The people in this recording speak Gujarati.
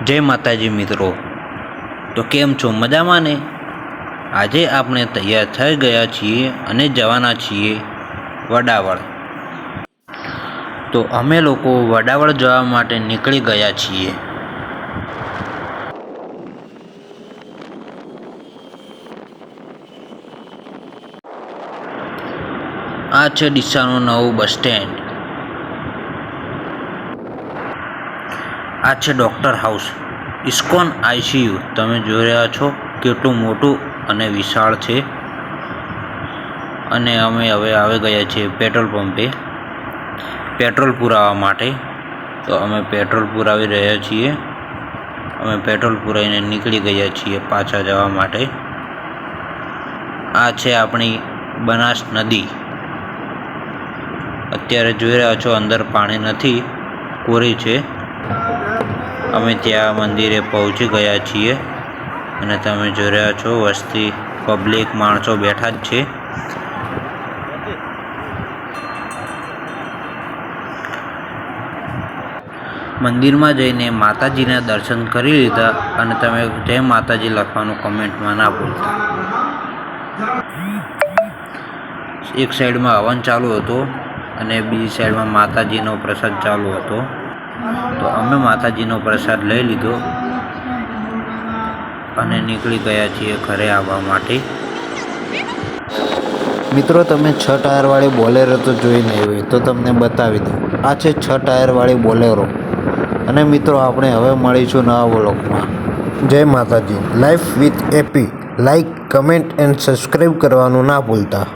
જય માતાજી મિત્રો, તો કેમ છો? મજામાં ને? આજે આપણે તૈયાર થઈ ગયા છીએ અને જવાના છીએ વડાવળ. તો અમે લોકો વડાવળ જવા માટે નીકળી ગયા છીએ. આ છે ડીસાનું નવું બસ સ્ટેન્ડ. આ છે ડૉક્ટર હાઉસ, ઇસ્કોન ICU. તમે જોઈ રહ્યા છો કેટલું મોટું અને વિશાળ છે. અને અમે હવે આવી ગયા છીએ પેટ્રોલ પંપે પેટ્રોલ પુરાવવા માટે. તો અમે પેટ્રોલ પુરાવી રહ્યા છીએ. અમે પેટ્રોલ પુરાવીને નીકળી ગયા છીએ પાછા જવા માટે. આ છે આપણી બનાસ નદી. અત્યારે જોઈ રહ્યા છો અંદર પાણી નથી, કોરી છે. અમે ત્યાં મંદિરે પહોંચી ગયા છીએ અને તમે જોઈ રહ્યા છો વસ્તી, પબ્લિક, માણસો બેઠા જ છે. મંદિરમાં જઈને માતાજીના દર્શન કરી લીધા અને તમે જય માતાજી લખવાનું કમેન્ટમાં ના ભૂલતા. એક સાઈડમાં હવન ચાલુ હતો અને બીજી સાઈડમાં માતાજીનો પ્રસાદ ચાલુ હતો. તો અમે માતાજીનો પ્રસાદ લઈ લીધો અને નીકળી ગયા છીએ ઘરે આવવા માટે. મિત્રો, તમે 6 ટાયરવાળી બોલેરો તો જોઈ નહીં હોય તો તમને બતાવી દઉં. આ છે 6 ટાયરવાળી બોલેરો. અને મિત્રો, આપણે હવે મળીશું નવા વ્લોગમાં. જય માતાજી. Life with AP. Like, comment and subscribe કરવાનું ના ભૂલતા.